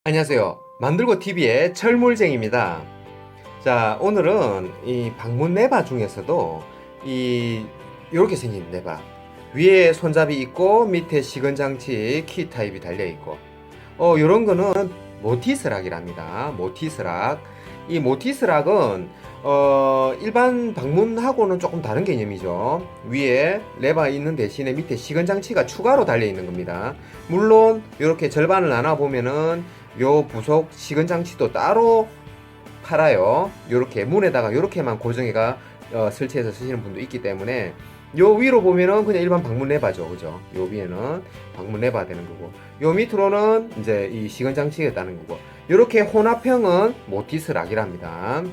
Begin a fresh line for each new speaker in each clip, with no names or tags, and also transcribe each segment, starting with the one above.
안녕하세요. 만들고 TV의 철물쟁입니다. 자, 오늘은 이 방문 레바 중에서도 이렇게 생긴 레바, 위에 손잡이 있고 밑에 시건장치 키 타입이 달려 있고, 요런 거는 모티스락이랍니다. 모티스락. 이 모티스락은 일반 방문하고는 조금 다른 개념이죠. 위에 레바 있는 대신에 밑에 시건장치가 추가로 달려 있는 겁니다. 물론 이렇게 절반을 나눠 보면은 요 부속 시건장치도 따로 팔아요. 요렇게 문에다가 요렇게만 고정해가 설치해서 쓰시는 분도 있기 때문에 요 위로 보면은 그냥 일반 방문 레바죠. 그죠? 요 위에는 방문 레바 되는 거고, 요 밑으로는 이제 이 시건장치가 있다는 거고, 요렇게 혼합형은 모티스 락이랍니다.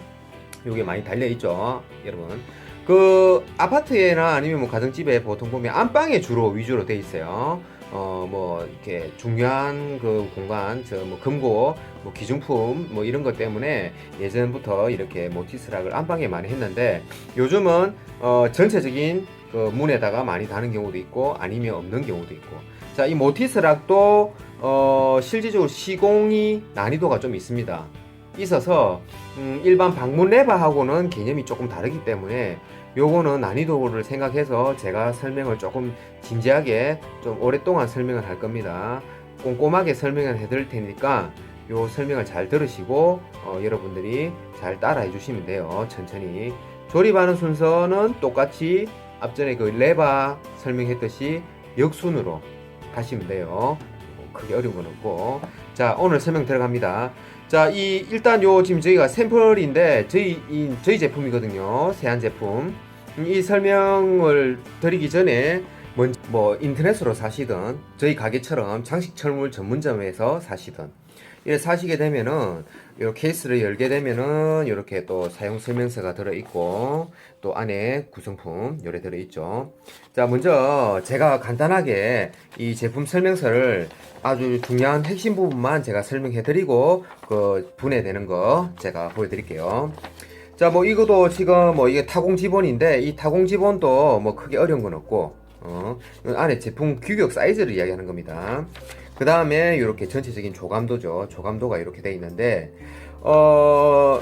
요게 많이 달려있죠, 여러분. 그 아파트에나 아니면 뭐 가정집에 보통 보면 안방에 주로 위주로 돼 있어요. 뭐 이렇게 중요한 그 공간, 뭐 금고, 뭐 기중품 뭐 이런 것 때문에 예전부터 이렇게 모티스락을 안방에 많이 했는데, 요즘은 전체적인 그 문에다가 많이 다는 경우도 있고 아니면 없는 경우도 있고. 자, 이 모티스락도 실질적으로 시공이 난이도가 좀 있습니다. 있어서 일반 방문 레바하고는 개념이 조금 다르기 때문에 요거는 난이도를 생각해서 제가 설명을 조금 진지하게 좀 오랫동안 설명을 할 겁니다. 꼼꼼하게 설명을 해드릴 테니까 요 설명을 잘 들으시고 여러분들이 잘 따라해 주시면 돼요. 천천히. 조립하는 순서는 똑같이 앞전에 그 레바 설명했듯이 역순으로 하시면 돼요. 크게 어려운 건 없고. 자, 오늘 설명 들어갑니다. 자, 일단 지금 저희가 샘플인데 저희 제품이거든요. 세안 제품. 이 설명을 드리기 전에 먼저 뭐 인터넷으로 사시든 저희 가게처럼 장식 철물 전문점에서 사시든 이렇게 사시게 되면은 이 케이스를 열게 되면은 이렇게 또 사용 설명서가 들어 있고 또 안에 구성품 요래 들어 있죠. 자, 먼저 제가 간단하게 이 제품 설명서를 아주 중요한 핵심 부분만 제가 설명해 드리고 그 분해되는 거 제가 보여 드릴게요. 자, 뭐 이것도 지금 뭐 이게 타공 지본인데 이 타공 지본도 뭐 크게 어려운 건 없고 안에 제품 규격 사이즈를 이야기하는 겁니다. 그 다음에 이렇게 전체적인 조감도죠. 조감도가 이렇게 돼 있는데 요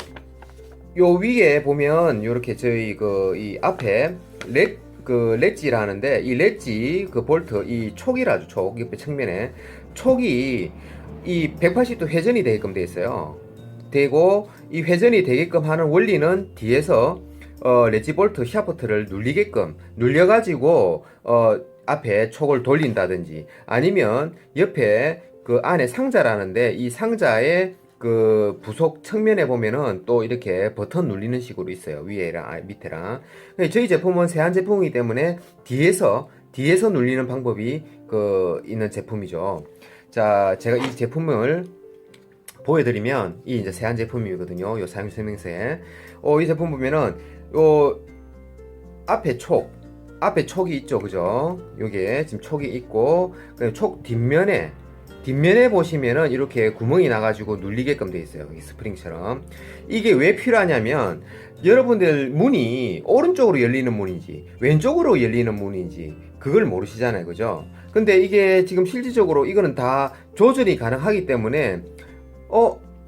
위에 보면 이렇게 저희 이 앞에 렛지라는데 이 렛지 그 볼트 이 촉이라죠. 촉 옆에 측면에 촉이 이 180도 회전이 되게끔 돼 있어요. 되고 이 회전이 되게끔 하는 원리는 뒤에서 렛지 볼트 샤프트를 눌리게끔 눌려가지고 앞에 촉을 돌린다든지 아니면 옆에 그 안에 상자라는데 이 상자에 그 부속 측면에 보면은 또 이렇게 버튼 눌리는 식으로 있어요. 위에랑 밑에랑. 저희 제품은 세안 제품이기 때문에 뒤에서 눌리는 방법이 있는 제품이죠. 자, 제가 이 제품을 보여드리면 이 이제 세안 제품이거든요. 요 사용 설명서에 이 제품 보면은 요 앞에 촉이 있죠, 그죠? 요게 지금 촉이 있고 촉 뒷면에 보시면은 이렇게 구멍이 나가지고 눌리게끔 돼 있어요. 이 스프링처럼. 이게 왜 필요하냐면 여러분들 문이 오른쪽으로 열리는 문인지 왼쪽으로 열리는 문인지 그걸 모르시잖아요, 그죠? 근데 이게 지금 실질적으로 이거는 다 조절이 가능하기 때문에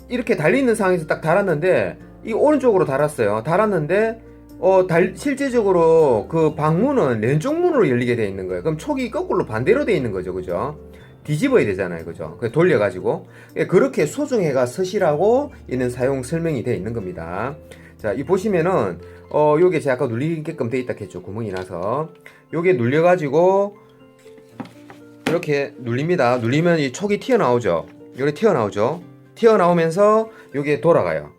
이렇게 달려있는 상황에서 딱 달았는데 이 오른쪽으로 달았는데 실제적으로 그 방문은 왼쪽 문으로 열리게 되어 있는 거예요. 그럼 촉이 거꾸로 반대로 되어 있는 거죠, 그죠? 뒤집어야 되잖아요, 그죠? 돌려가지고 그렇게 소중해가 서시라고 있는 사용 설명이 되어 있는 겁니다. 자, 이 보시면은 요게 제가 아까 눌리게끔 되어 있다 했죠. 구멍이 나서 요게 눌려가지고 이렇게 눌립니다. 눌리면 이 촉이 튀어나오죠. 요게 튀어나오죠. 튀어나오면서 요게 돌아가요.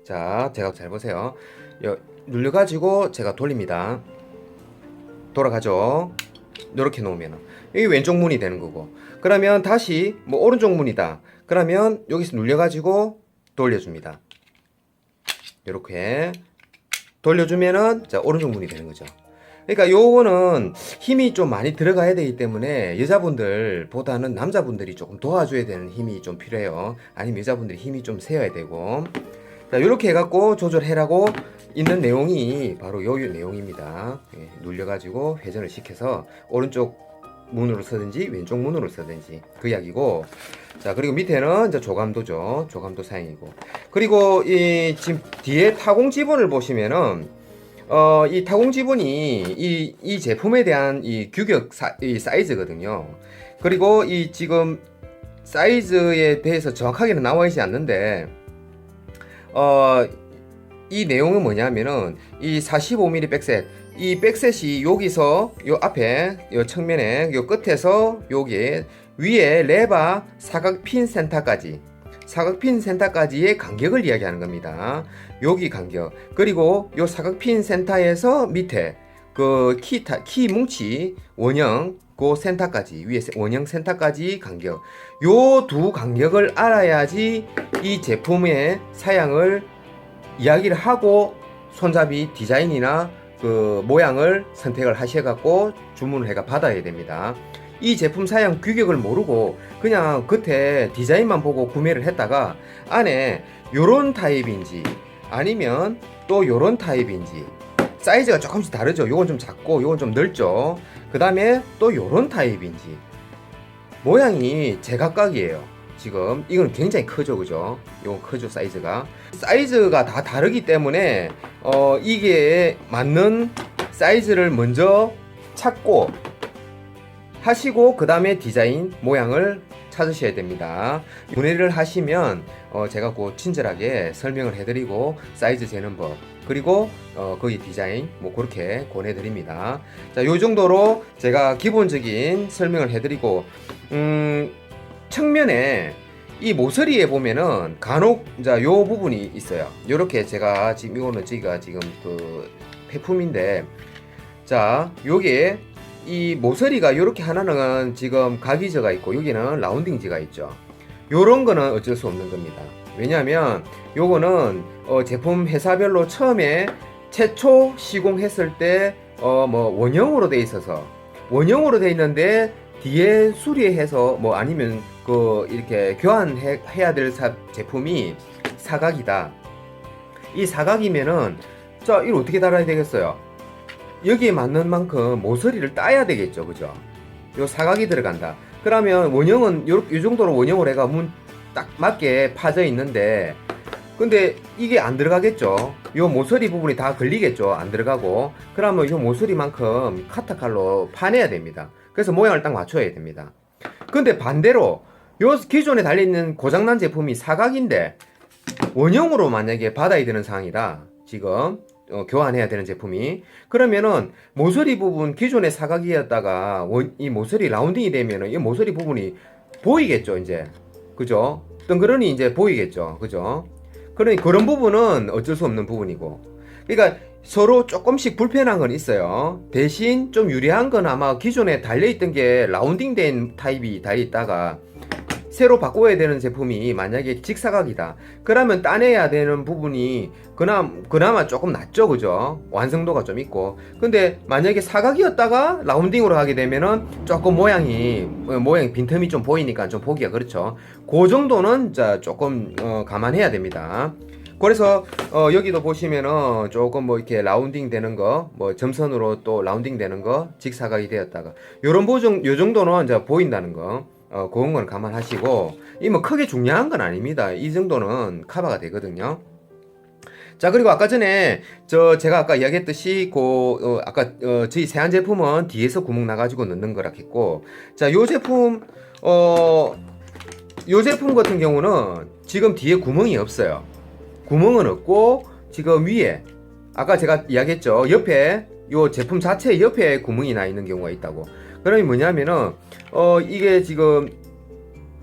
자, 제가 잘 보세요. 눌려가지고 제가 돌립니다. 돌아가죠. 이렇게 놓으면 여기 왼쪽 문이 되는 거고, 그러면 다시 뭐 오른쪽 문이다 그러면 여기서 눌려가지고 돌려줍니다. 이렇게 돌려주면은 자, 오른쪽 문이 되는 거죠. 그러니까 요거는 힘이 좀 많이 들어가야 되기 때문에 여자분들보다는 남자분들이 조금 도와줘야 되는 힘이 좀 필요해요. 아니면 여자분들이 힘이 좀 세어야 되고. 자, 이렇게 해갖고 조절해라고 있는 내용이 바로 요 내용입니다. 눌려가지고 회전을 시켜서 오른쪽 문으로 쓰든지 왼쪽 문으로 쓰든지 그 이야기고. 자, 그리고 밑에는 이제 조감도죠. 조감도 사양이고. 그리고 이 지금 뒤에 타공 지분을 보시면은 이 타공 지분이 이 제품에 대한 이 규격 이 사이즈거든요. 그리고 이 지금 사이즈에 대해서 정확하게는 나와 있지 않는데 이 내용은 뭐냐면은 이 45mm 백셋, 이 백셋이 여기서 요 앞에 요 측면에 요 끝에서 여기 위에 레바 사각핀 센터까지의 간격을 이야기하는 겁니다. 여기 간격. 그리고 요 사각핀 센터에서 밑에 그 키 뭉치 원형 그 센터까지, 위에 원형 센터까지 간격. 요 두 간격을 알아야지 이 제품의 사양을 이야기를 하고 손잡이 디자인이나 그 모양을 선택을 하셔갖고 주문을 해가 받아야 됩니다. 이 제품 사양 규격을 모르고 그냥 겉에 디자인만 보고 구매를 했다가 안에 요런 타입인지 아니면 또 요런 타입인지 사이즈가 조금씩 다르죠. 요건 좀 작고 요건 좀 넓죠. 그 다음에 또 요런 타입인지 모양이 제각각이에요. 지금 이건 굉장히 크죠, 그죠? 이건 크죠, 사이즈가 다 다르기 때문에 이게 맞는 사이즈를 먼저 찾고 하시고 그 다음에 디자인 모양을 찾으셔야 됩니다. 문의를 하시면 제가 곧 친절하게 설명을 해드리고 사이즈 재는 법 그리고 거기 디자인 뭐 그렇게 권해드립니다. 자, 요 정도로 제가 기본적인 설명을 해드리고 측면에 이 모서리에 보면은 간혹 자 요 부분이 있어요. 요렇게 제가 지금 이거는 저희가 지금 그 폐품인데 자 요게 이 모서리가 요렇게 하나는 지금 각이저가 있고 여기는 라운딩지가 있죠. 요런 거는 어쩔 수 없는 겁니다. 왜냐하면 요거는 제품 회사별로 처음에 최초 시공했을 때 뭐 원형으로 돼 있어서 원형으로 돼 있는데 뒤에 수리해서 뭐 아니면 그 이렇게 교환해야 될 제품이 사각이다. 이 사각이면은 자 이걸 어떻게 달아야 되겠어요? 여기에 맞는 만큼 모서리를 따야 되겠죠, 그죠? 요 사각이 들어간다. 그러면 원형은 요 정도로 원형을 해가 문 딱 맞게 파져 있는데 근데 이게 안 들어가겠죠. 요 모서리 부분이 다 걸리겠죠. 안 들어가고 그러면 요 모서리만큼 카타칼로 파내야 됩니다. 그래서 모양을 딱 맞춰야 됩니다. 근데 반대로 요 기존에 달려있는 고장난 제품이 사각인데 원형으로 만약에 받아야 되는 상황이다. 지금 교환해야 되는 제품이 그러면은 모서리 부분 기존의 사각이었다가 이 모서리 라운딩이 되면은 이 모서리 부분이 보이겠죠. 이제 그죠? 덩그러니 이제 보이겠죠. 그죠? 그러니 그런 부분은 어쩔 수 없는 부분이고 그러니까 서로 조금씩 불편한 건 있어요. 대신 좀 유리한 건 아마 기존에 달려있던 게 라운딩 된 타입이 달려있다가 새로 바꿔야 되는 제품이 만약에 직사각이다. 그러면 따내야 되는 부분이 그나마 조금 낫죠, 그죠? 완성도가 좀 있고. 근데 만약에 사각이었다가 라운딩으로 하게 되면은 조금 모양이 빈틈이 좀 보이니까 좀 보기가 그렇죠. 그 정도는 자 조금 감안해야 됩니다. 그래서 여기도 보시면은 조금 뭐 이렇게 라운딩 되는 거, 뭐 점선으로 또 라운딩 되는 거, 직사각이 되었다가 요런 요 정도는 이제 보인다는 거. 그런 건 감안하시고 이 뭐 크게 중요한 건 아닙니다. 이 정도는 커버가 되거든요. 자, 그리고 아까 전에 제가 아까 이야기했듯이 아까 저희 세안 제품은 뒤에서 구멍 나가지고 넣는 거라 했고 자, 요 제품 같은 경우는 지금 뒤에 구멍이 없어요. 구멍은 없고 지금 위에 아까 제가 이야기했죠. 옆에 요 제품 자체 옆에 구멍이 나 있는 경우가 있다고. 그러니 뭐냐면은 이게 지금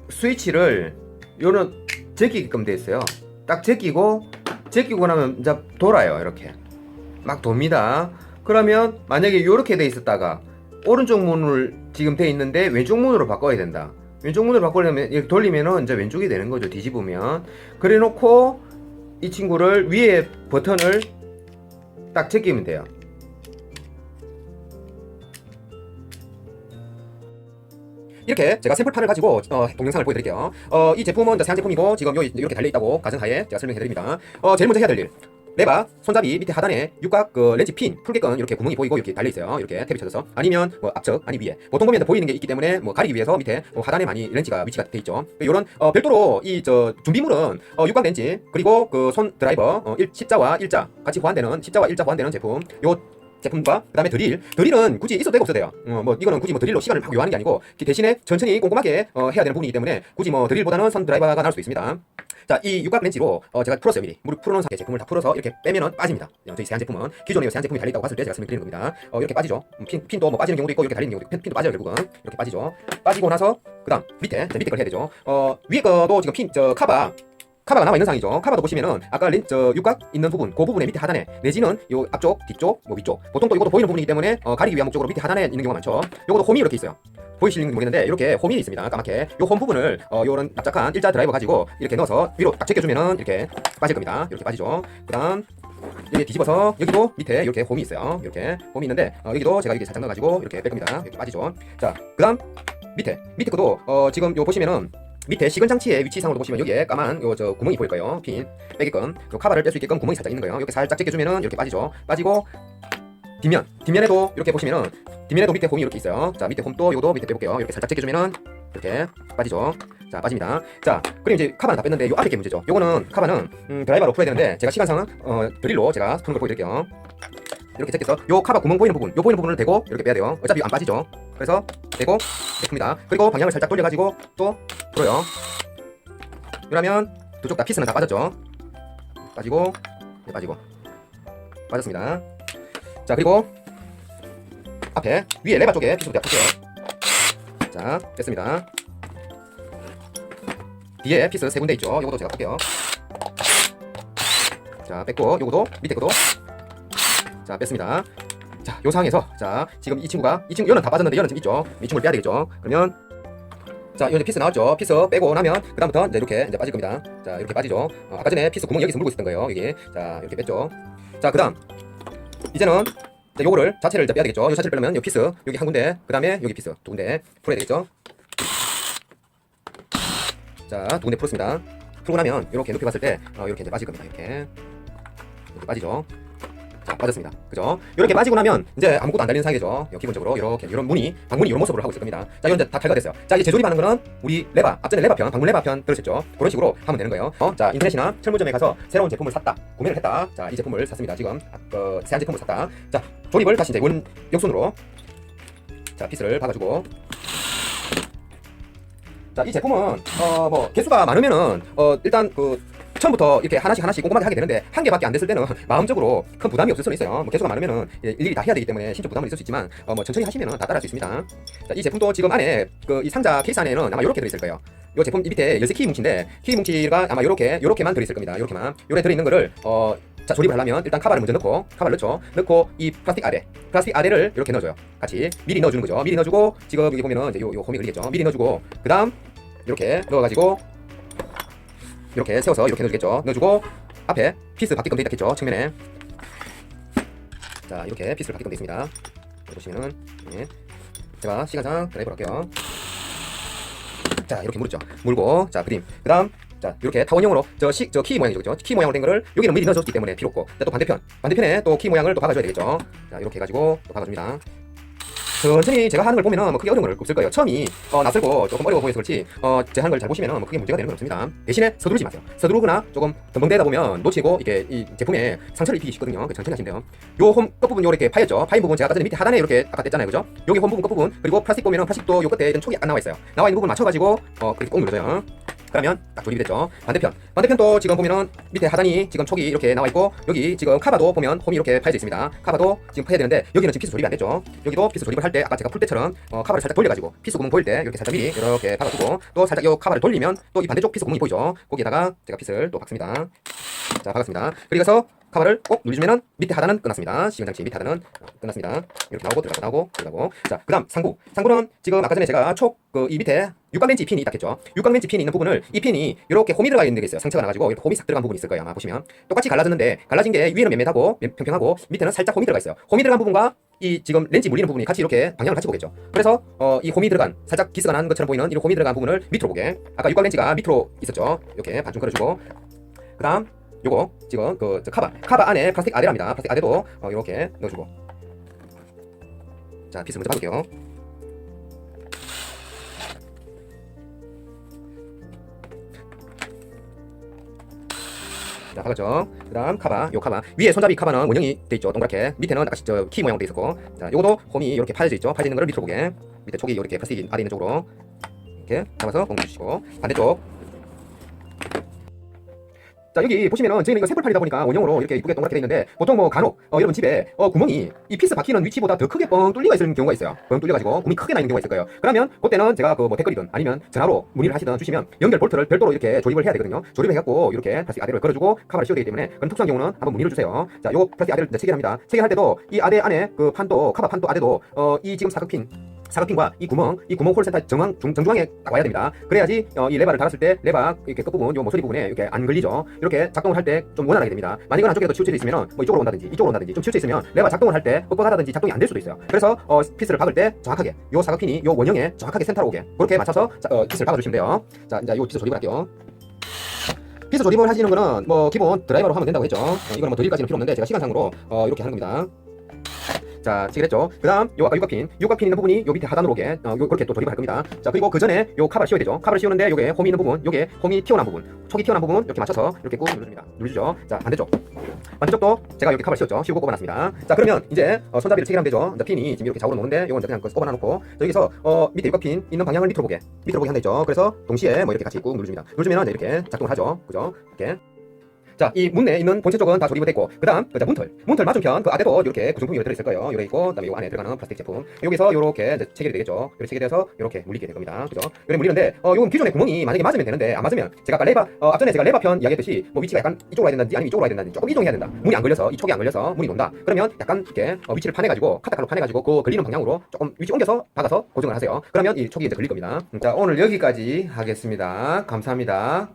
스위치를 요는 제끼게끔 돼 있어요. 딱 제끼고 나면 이제 돌아요. 이렇게 막 돕니다. 그러면 만약에 요렇게 돼 있었다가 오른쪽 문을 지금 돼 있는데 왼쪽 문으로 바꿔야 된다. 왼쪽 문으로 바꾸려면 이렇게 돌리면은 이제 왼쪽이 되는 거죠. 뒤집으면. 그래 놓고 이 친구를 위에 버튼을 딱 제끼면 돼요. 이렇게 제가 샘플판을 가지고 동영상을 보여드릴게요. 이 제품은 세안 제품이고 지금 이렇게 달려있다고 가정하에 제가 설명해드립니다. 제일 먼저 해야 될 일 레바 손잡이 밑에 하단에 육각 그 렌치 핀 풀개끈 이렇게 구멍이 보이고 이렇게 달려 있어요. 이렇게 탭이 쳐져서 아니면 뭐 앞쪽 아니 위에 보통 보면 보이는 게 있기 때문에 뭐 가리기 위해서 밑에 하단에 많이 렌치가 위치가 돼 있죠. 이런 별도로 이 저 준비물은 육각 렌치 그리고 그 손 드라이버 십자와 일자 같이 호환되는 십자와 일자 호환되는 제품 요 제품과 그 다음에 드릴은 굳이 있어도 되고 없어도 돼요. 뭐 이거는 굳이 뭐 드릴로 시간을 막 요하는 게 아니고 대신에 천천히 꼼꼼하게 해야 되는 부분이기 때문에 굳이 뭐 드릴보다는 손 드라이버가 나을 수 있습니다. 자, 이 육각 렌치로 제가 풀었어요. 미리 물을 풀어놓은 상태 제품을 다 풀어서 이렇게 빼면은 빠집니다. 저희 세안 제품은 기존에 세안 제품이 달려있다고 봤을 때 제가 설명드리는 겁니다. 이렇게 빠지죠. 핀도 뭐 빠지는 경우도 있고 이렇게 달리는 경우도 있고 핀도 빠져요. 결국은 이렇게 빠지죠. 빠지고 나서 그다음 밑에 걸 해야 되죠. 위에 거도 지금 카바가 남아있는 상황이죠. 카바도 보시면은 아까 육각 있는 부분 그 부분의 밑에 하단에 내지는 요 앞쪽 뒤쪽 뭐 위쪽 보통 또 이것도 보이는 부분이기 때문에 가리기 위한 목적으로 밑에 하단에 있는 경우가 많죠. 요것도 홈이 이렇게 있어요. 보이시는지 모르겠는데 이렇게 홈이 있습니다. 까맣게 요 홈 부분을 요런 납작한 일자 드라이버 가지고 이렇게 넣어서 위로 딱 제껴주면은 이렇게 빠질 겁니다. 이렇게 빠지죠. 그 다음 여기 뒤집어서 여기도 밑에 이렇게 홈이 있어요. 이렇게 홈이 있는데 여기도 제가 이렇게 살짝 넣어가지고 이렇게 뺄 겁니다. 이렇게 빠지죠. 자, 그 다음 밑에 것도 지금 요 보시면은 밑에 시건 장치의 위치상으로 보시면 여기에 까만 저 구멍이 보일 거예요. 핀 빼게끔 요 카바를 뺄 수 있게끔 구멍이 살짝 있는 거예요. 이렇게 살짝 제껴주면은 이렇게 빠지죠. 빠지고 뒷면에도 이렇게 보시면은 뒷면에도 밑에 홈이 이렇게 있어요. 자, 밑에 홈도 요도 밑에 빼볼게요. 이렇게 살짝 제껴주면은 이렇게 빠지죠. 자, 빠집니다. 자, 그럼 이제 카바는 다 뺐는데 요 앞에 게 문제죠. 요거는 카바는 드라이버로 풀어야 되는데 제가 시간상은 드릴로 제가 푸는 걸 보여드릴게요. 이렇게 제껴서 요 카바 구멍 보이는 부분, 요 보이는 부분을 대고 이렇게 빼야 돼요. 어차피 안 빠지죠. 그래서 대고 냅니다. 그리고 방향을 살짝 돌려가지고 또 풀어요. 이러면 두 쪽 다 피스는 다 빠졌죠. 빠지고 네, 빠지고 빠졌습니다. 자, 그리고 앞에 위에 레바 쪽에 피스부터 풀게요. 자, 뺐습니다. 뒤에 피스 세 군데 있죠. 요것도 제가 풀게요. 자, 뺐고 요것도 밑에 것도 자, 뺐습니다. 자, 요 상황에서 자, 지금 이 친구 얘는 다 빠졌는데 얘는 지금 있죠. 이 친구를 빼야 되겠죠. 그러면 자, 이제 피스 나왔죠. 피스 빼고 나면 그다음부터 이제 이렇게 빠질 겁니다. 자, 이렇게 빠지죠. 아까 전에 피스 구멍 여기서 물고 있었던 거예요. 여기. 자, 이렇게 뺐죠. 자, 그다음 이제는 요거를 자체를 이제 빼야 되겠죠. 요 자체를 빼려면 요 피스 여기 한 군데, 그다음에 여기 피스 두 군데 풀어야 되겠죠. 자, 두 군데 풀었습니다. 풀고 나면 이렇게 높이 봤을 때 이렇게 이제 빠질 겁니다. 이렇게 빠지죠. 자, 빠졌습니다. 그죠? 이렇게 빠지고 나면 이제 아무것도 안 달리는 상황이죠. 기본적으로 이렇게 이런 방문이 이런 모습으로 하고 있을 겁니다. 자, 이건 이제 다 탈거됐어요. 자, 이제 재조립하는 거는 우리 앞전에 레바편, 방문 레바편 들으셨죠? 그런 식으로 하면 되는 거예요. 자, 인터넷이나 철물점에 가서 새로운 제품을 샀다, 구매를 했다. 자, 이 제품을 샀습니다. 지금 세안 제품을 샀다. 자, 조립을 다시 이제 역순으로 자, 피스를 박아주고. 자, 이 제품은 뭐 개수가 많으면은 일단 처음부터 이렇게 하나씩 꼼꼼하게 하게 되는데 한 개밖에 안 됐을 때는 마음적으로 큰 부담이 없을 수는 있어요. 뭐 개수가 많으면은 일일이 다 해야 되기 때문에 신체 부담은 있을 수 있지만 뭐 천천히 하시면은 다 따라할 수 있습니다. 자, 이 제품도 지금 안에 이 상자 케이스 안에는 아마 이렇게 들어있을 거예요. 이 제품 이 밑에 열쇠 키 뭉치인데 키 뭉치가 아마 요렇게만 들어있을 겁니다. 요렇게 들어있는 거를 자, 조립을 하려면 일단 카바를 먼저 카바를 넣고 이 플라스틱 아래를 이렇게 넣어줘요. 같이 미리 넣어주는 거죠. 미리 넣어주고 지금 여기 보면은 이제 요 홈이 걸리겠죠. 미리 넣어주고 그 다음 이렇게 넣어가지고 이렇게 세워서 이렇게 넣어주겠죠. 넣어주고 앞에 피스 바뀌게끔 돼 있겠죠. 측면에. 자, 이렇게 피스를 바뀌게끔 돼 있습니다. 보시면은 제가 시간상 드라이브를 할게요. 자, 이렇게 물고 자, 그림. 그 다음 자, 이렇게 타원형으로 저 키 모양이죠. 그죠? 키 모양으로 된 거를 여기는 미리 넣어줬기 때문에 필요 없고. 자, 또 반대편에 또 키 모양을 또 박아줘야 되겠죠. 자, 이렇게 해가지고 또 박아줍니다. 천천히 제가 하는 걸 보면은 뭐 크게 어려운 건 없을 거예요. 처음이 낯설고 조금 어려워 보여서 그렇지 제가 하는 걸 잘 보시면은 뭐 크게 문제가 되는 건 없습니다. 대신에 서두르지 마세요. 서두르거나 조금 덤벙대다 보면 놓치고 이게 이 제품에 상처를 입히기 쉽거든요. 천천히 하시면 돼요. 요 홈 끝부분 요렇게 파였죠. 파인 부분 제가 아까 전에 밑에 하단에 이렇게 아까 뗐잖아요. 그죠? 여기 홈 부분 끝부분 그리고 플라스틱 보면은 플라스틱도 요 끝에 촉이 약간 나와 있어요. 나와 있는 부분 맞춰가지고 그렇게 꼭 눌러줘요. 그러면 딱 조립이 됐죠. 반대편도 지금 보면은 밑에 하단이 지금 촉이 이렇게 나와 있고 여기 지금 카바도 보면 홈이 이렇게 파여져 있습니다. 카바도 지금 파야 되는데 여기는 지금 피스 조립이 안 됐죠. 여기도 피스 조립을 할 때 아까 제가 풀 때처럼 카바를 살짝 돌려가지고 피스 구멍 보일 때 이렇게 살짝 미리 이렇게 박아주고 또 살짝 이 카바를 돌리면 또 이 반대쪽 피스 구멍이 보이죠. 거기에다가 제가 피스를 또 박습니다. 자, 박았습니다. 그리고서 카바를 꼭 누르시면은 밑에 하단은 끝났습니다. 시간장치 밑에 하단은 끝났습니다. 이렇게 나오고 들어가고. 자, 그다음 상부는 지금 아까 전에 제가 이 밑에 육각렌치 핀이 있다 했죠. 육각렌치 핀이 있는 부분을 이 핀이 이렇게 홈이 들어가 있는 게 있어요. 상처가 나가지고 이렇게 홈이 싹 들어간 부분이 있을 거예요. 아마 보시면 똑같이 갈라졌는데 갈라진 게 위에는 맴매하고 평평하고 밑에는 살짝 홈이 들어가 있어요. 홈이 들어간 부분과 이 지금 렌치 물리는 부분이 같이 이렇게 방향을 같이 보겠죠. 그래서 이 홈이 들어간 살짝 기스가 난 것처럼 보이는 이 홈이 들어간 부분을 밑으로 보게. 아까 육각렌치가 밑으로 있었죠. 이렇게 반중 걸어주고 그다음 요거 지금 저 카바 안에 플라스틱 아대랍니다. 플라스틱 아대도 이렇게 넣어주고. 자, 빗을 먼저 박을게요. 자, 박았죠. 그 다음 요 카바 위에 손잡이 카바는 원형이 돼 있죠. 동그랗게. 밑에는 아까 키 모양 돼 있었고, 자, 요것도 홈이 이렇게 파여져 있죠. 파여져 있는 거를 밑으로 보게, 밑에 촉이 이렇게 플라스틱 아래 있는 쪽으로 이렇게 잡아서 공유 주시고, 반대쪽. 자, 여기 보시면은 저희는 이거 샘플판이다 보니까 원형으로 이렇게 이쁘게 동그랗게 돼 있는데, 보통 뭐 간혹 여러분 집에 구멍이 이 피스 박히는 위치보다 더 크게 뻥 뚫리가 있는 경우가 있어요. 뻥 뚫려가지고 구멍이 크게 나 있는 경우가 있을 거예요. 그러면 그때는 제가 뭐 댓글이든 아니면 전화로 문의를 하시든 주시면 연결 볼트를 별도로 이렇게 조립을 해야 되거든요. 조립을 해갖고 이렇게 플라스틱 아대를 걸어주고 카바를 씌워야 되기 때문에, 그런 특수한 경우는 한번 문의를 주세요. 자, 요 플라스틱 아대를 이제 체결합니다. 체결할 때도 이 아대 안에 그 판도, 카바 판도 아대도 이 지금 사각핀과 이 구멍 홀 센터 정중앙에 딱 와야 됩니다. 그래야지 이 레바를 달았을 때 레바 이렇게 끝부분, 요 모서리 부분에 이렇게 안 걸리죠. 이렇게 작동을 할 때 좀 원활하게 됩니다. 만약에 한쪽에도 치우쳐져 있으면 뭐 이쪽으로 온다든지 이쪽으로 온다든지 좀 치우쳐 있으면 레바 작동을 할 때 뻑뻑하다든지 작동이 안 될 수도 있어요. 그래서 피스를 박을 때 정확하게 요 사각핀이 요 원형에 정확하게 센터로 오게 그렇게 맞춰서 피스를 박아주시면 돼요. 자, 이제 요 피스 조립을 할게요. 피스 조립을 하시는 거는 뭐 기본 드라이버로 하면 된다고 했죠. 이거는 뭐 드릴까지는 필요 없는데 제가 시간상으로 이렇게 하는 겁니다. 자, 치겠죠. 그 다음 요 아까 육각핀 있는 부분이 요 밑에 하단으로 오게 그렇게 또 조립을 할 겁니다. 자, 그리고 그 전에 요 카바를 씌워야 되죠. 카바를 씌우는데 요게 홈이 있는 부분, 요게 홈이 튀어나온 부분, 촉이 튀어나온 부분 이렇게 맞춰서 이렇게 꾹 눌러줍니다. 눌러주죠. 자, 반대쪽도 제가 이렇게 카바를 씌웠죠. 씌우고 꼽아놨습니다. 자, 그러면 이제 손잡이를 체결하면 되죠. 이제 핀이 지금 이렇게 좌우로 노는데 요건 이제 그냥 꼽아놔놓고, 여기서 밑에 육각핀 있는 방향을 밑으로 보게 한다 있죠. 그래서 동시에 뭐 이렇게 같이 꾹 눌러줍니다. 눌러주면 이제 이렇게 작동을 하죠. 그죠? 이렇게. 자, 이 문 내에 있는 본체 쪽은 다 조립이 됐고, 그 다음 문틀 맞은편 그 아대도 이렇게 구성품이 들어있을 거예요. 이렇게 있고, 그 다음에 요 안에 들어가는 플라스틱 제품, 여기서 요렇게 이제 체결이 되겠죠. 이렇게 체결돼서 이렇게 물리게 될 겁니다. 그죠? 이렇게 물리는데 요건 기존의 구멍이 만약에 맞으면 되는데, 안 맞으면 제가 아까 앞전에 제가 레바 편 이야기했듯이 뭐 위치가 약간 이쪽으로 와야 된다든지 아니면 이쪽으로 와야 된다든지 조금 이동해야 된다. 문이 안 걸려서, 이 촉이 안 걸려서 문이 논다. 그러면 약간 이렇게 위치를 파내가지고 카타칼로 파내가지고 그 걸리는 방향으로 조금 위치 옮겨서 박아서 고정을 하세요. 그러면 이 촉이 이제 걸릴 겁니다. 자, 오늘 여기까지 하겠습니다. 감사합니다.